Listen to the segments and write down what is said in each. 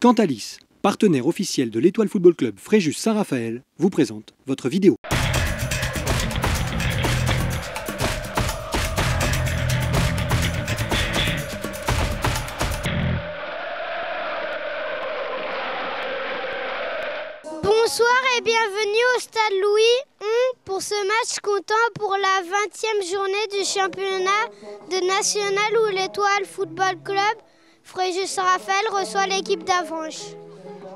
Cantalis, partenaire officiel de l'Étoile Football Club Fréjus Saint-Raphaël, vous présente votre vidéo. Bonsoir et bienvenue au Stade Louis pour ce match comptant pour la 20e journée du championnat de national où l'Étoile Football Club Fréjus Saint-Raphaël reçoit l'équipe d'Avranches.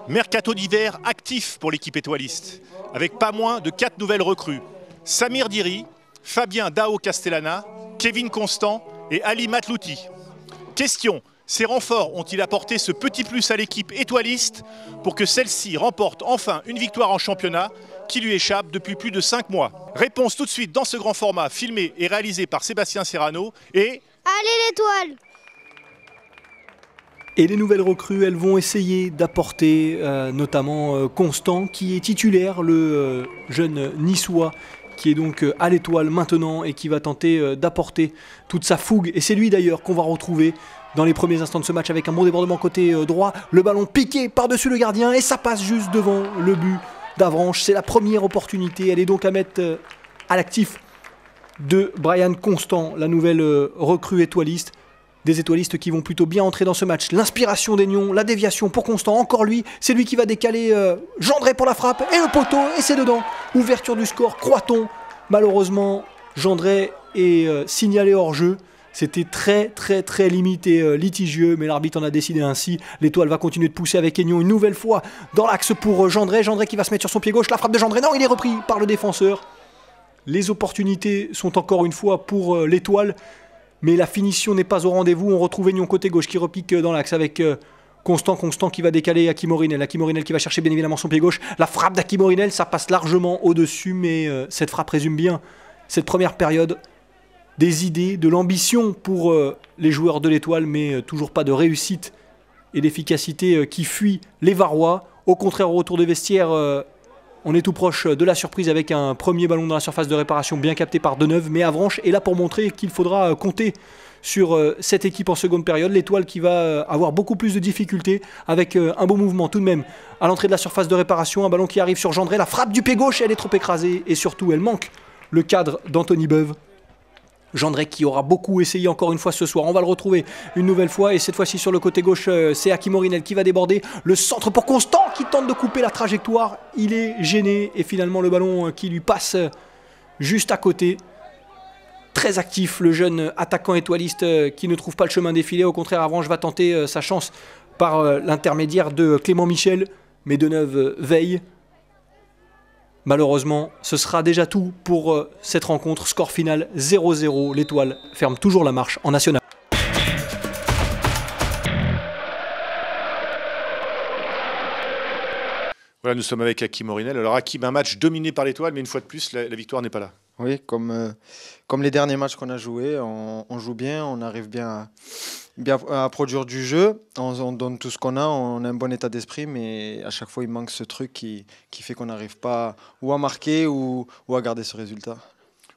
Mercato d'hiver actif pour l'équipe étoiliste, avec pas moins de 4 nouvelles recrues. Samir Diri, Fabien Dao Castellana, Kevin Constant et Ali Matlouti. Question, ces renforts ont-ils apporté ce petit plus à l'équipe étoiliste pour que celle-ci remporte enfin une victoire en championnat qui lui échappe depuis plus de 5 mois? Réponse tout de suite dans ce grand format filmé et réalisé par Sébastien Serrano et... Allez l'Étoile! Et les nouvelles recrues, elles vont essayer d'apporter notamment Constant, qui est titulaire, le jeune niçois, qui est donc à l'Étoile maintenant et qui va tenter d'apporter toute sa fougue. Et c'est lui d'ailleurs qu'on va retrouver dans les premiers instants de ce match avec un bon débordement côté droit. Le ballon piqué par-dessus le gardien et ça passe juste devant le but d'Avranches. C'est la première opportunité, elle est donc à mettre à l'actif de Brian Constant, la nouvelle recrue étoiliste. Des étoilistes qui vont plutôt bien entrer dans ce match. L'inspiration d'Aignon, la déviation pour Constant, encore lui. C'est lui qui va décaler Gendré pour la frappe et le poteau, et c'est dedans. Ouverture du score, croit-on. Malheureusement, Gendré est signalé hors jeu. C'était très limite et litigieux, mais l'arbitre en a décidé ainsi. L'Étoile va continuer de pousser avec Aignon une nouvelle fois dans l'axe pour Gendré. Gendré qui va se mettre sur son pied gauche. La frappe de Gendré, non, il est repris par le défenseur. Les opportunités sont encore une fois pour l'Étoile. Mais la finition n'est pas au rendez-vous. On retrouve Aignon côté gauche qui repique dans l'axe avec Constant qui va décaler Hakim Orinel. Hakim Orinel qui va chercher bien évidemment son pied gauche. La frappe d'Hakim Orinel, ça passe largement au-dessus, mais cette frappe résume bien cette première période. Des idées, de l'ambition pour les joueurs de l'Étoile, mais toujours pas de réussite et d'efficacité qui fuit les Varois. Au contraire, au retour des vestiaires, on est tout proche de la surprise avec un premier ballon dans la surface de réparation bien capté par Deneuve, mais Avranches est là pour montrer qu'il faudra compter sur cette équipe en seconde période. L'Étoile qui va avoir beaucoup plus de difficultés avec un beau mouvement tout de même à l'entrée de la surface de réparation, un ballon qui arrive sur Gendré, la frappe du pied gauche, elle est trop écrasée et surtout elle manque le cadre d'Anthony Beuve. Gendré qui aura beaucoup essayé encore une fois ce soir. On va le retrouver une nouvelle fois et cette fois-ci sur le côté gauche, c'est Hakim Orinel qui va déborder. Le centre pour Constant qui tente de couper la trajectoire. Il est gêné et finalement le ballon qui lui passe juste à côté. Très actif le jeune attaquant étoiliste qui ne trouve pas le chemin défilé. Au contraire, Avranches va tenter sa chance par l'intermédiaire de Clément Michel. Mais Deneuve veille. Malheureusement, ce sera déjà tout pour cette rencontre. Score final 0-0. L'Étoile ferme toujours la marche en national. Voilà, nous sommes avec Hakim Orinel. Alors Hakim, un match dominé par l'Étoile, mais une fois de plus, la victoire n'est pas là. Oui, comme les derniers matchs qu'on a joués, on joue bien, on arrive bien à produire du jeu, on donne tout ce qu'on a, on a un bon état d'esprit, mais à chaque fois il manque ce truc qui fait qu'on n'arrive pas ou à marquer ou à garder ce résultat.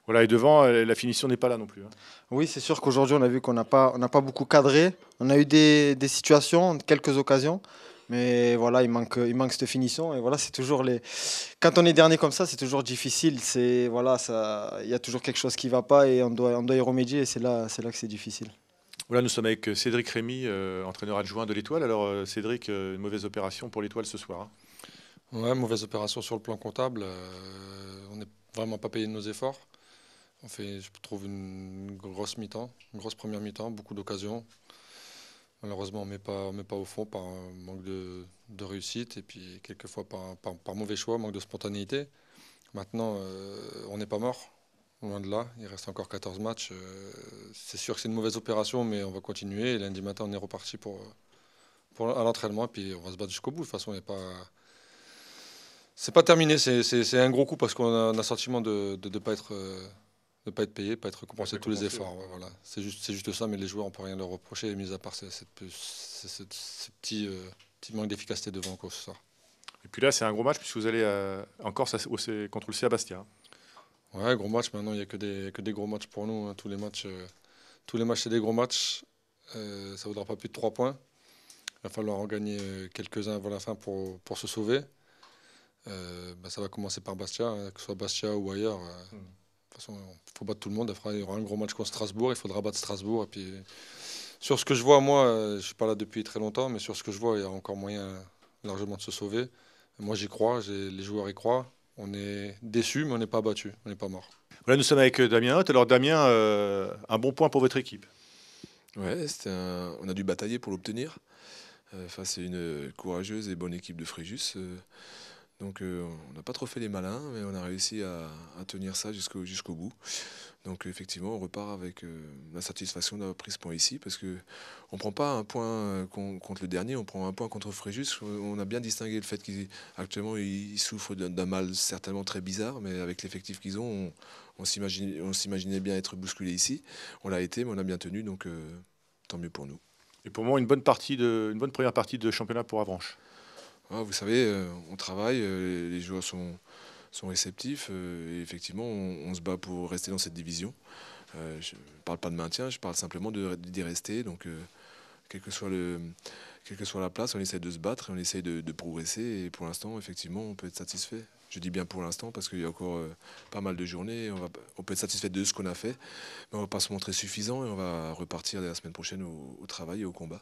Voilà, et devant, la finition n'est pas là non plus. Oui, c'est sûr qu'aujourd'hui on a vu qu'on n'a pas beaucoup cadré, on a eu des situations, quelques occasions, mais voilà, il manque cette finition. Et voilà, c'est toujours quand on est dernier comme ça, c'est toujours difficile. Voilà, il y a toujours quelque chose qui ne va pas et on doit y remédier. Et c'est là que c'est difficile. Voilà, nous sommes avec Cédric Rémy, entraîneur adjoint de l'Étoile. Alors Cédric, une mauvaise opération pour l'Étoile ce soir. Ouais, mauvaise opération sur le plan comptable. On n'est vraiment pas payé de nos efforts. On fait, je trouve, une grosse mi-temps, une grosse première mi-temps, beaucoup d'occasions. Malheureusement, on met pas au fond par un manque de réussite et puis quelquefois par mauvais choix, manque de spontanéité. Maintenant, on n'est pas mort, loin de là. Il reste encore 14 matchs. C'est sûr que c'est une mauvaise opération, mais on va continuer. Et lundi matin, on est reparti à l'entraînement et puis on va se battre jusqu'au bout. De toute façon, c'est pas terminé. C'est un gros coup parce qu'on a le sentiment de ne pas être payé, pas être récompensé de tous les efforts. Ouais, voilà. C'est juste ça, mais les joueurs, on ne peut rien leur reprocher, mis à part ce petit manque d'efficacité devant encore ce soir. Et puis là, c'est un gros match puisque vous allez en Corse contre le CA Bastia. Ouais, gros match. Maintenant, il n'y a que des gros matchs pour nous. Hein. Tous les matchs, c'est des gros matchs. Ça ne vaudra pas plus de 3 points. va falloir en gagner quelques-uns avant la fin pour se sauver. Ça va commencer par Bastia, hein, que ce soit Bastia ou ailleurs. De toute façon, il faut battre tout le monde. Il y aura un gros match contre Strasbourg, il faudra battre Strasbourg. Et puis, sur ce que je vois, moi, je ne suis pas là depuis très longtemps, mais sur ce que je vois, il y a encore moyen largement de se sauver. Moi, j'y crois, les joueurs y croient. On est déçus, mais on n'est pas battus, on n'est pas morts. Voilà, nous sommes avec Damien Hoth. Alors Damien, un bon point pour votre équipe. Ouais, on a dû batailler pour l'obtenir face à une courageuse et bonne équipe de Fréjus. Donc on n'a pas trop fait les malins, mais on a réussi à tenir ça jusqu'au bout. Donc effectivement, on repart avec la satisfaction d'avoir pris ce point ici, parce qu'on ne prend pas un point contre le dernier, on prend un point contre Fréjus. On a bien distingué le fait qu'actuellement ils souffrent d'un mal certainement très bizarre, mais avec l'effectif qu'ils ont, on s'imaginait bien être bousculé ici. On l'a été, mais on a bien tenu, donc tant mieux pour nous. Et pour moi, une bonne première partie de championnat pour Avranches. Vous savez, on travaille, les joueurs sont réceptifs et effectivement on se bat pour rester dans cette division. Je ne parle pas de maintien, je parle simplement d'y rester. Donc quelle que soit la place, on essaie de se battre et on essaie de progresser. Et pour l'instant, effectivement, on peut être satisfait. Je dis bien pour l'instant parce qu'il y a encore pas mal de journées. On peut être satisfait de ce qu'on a fait, mais on ne va pas se montrer suffisant et on va repartir dès la semaine prochaine au travail et au combat.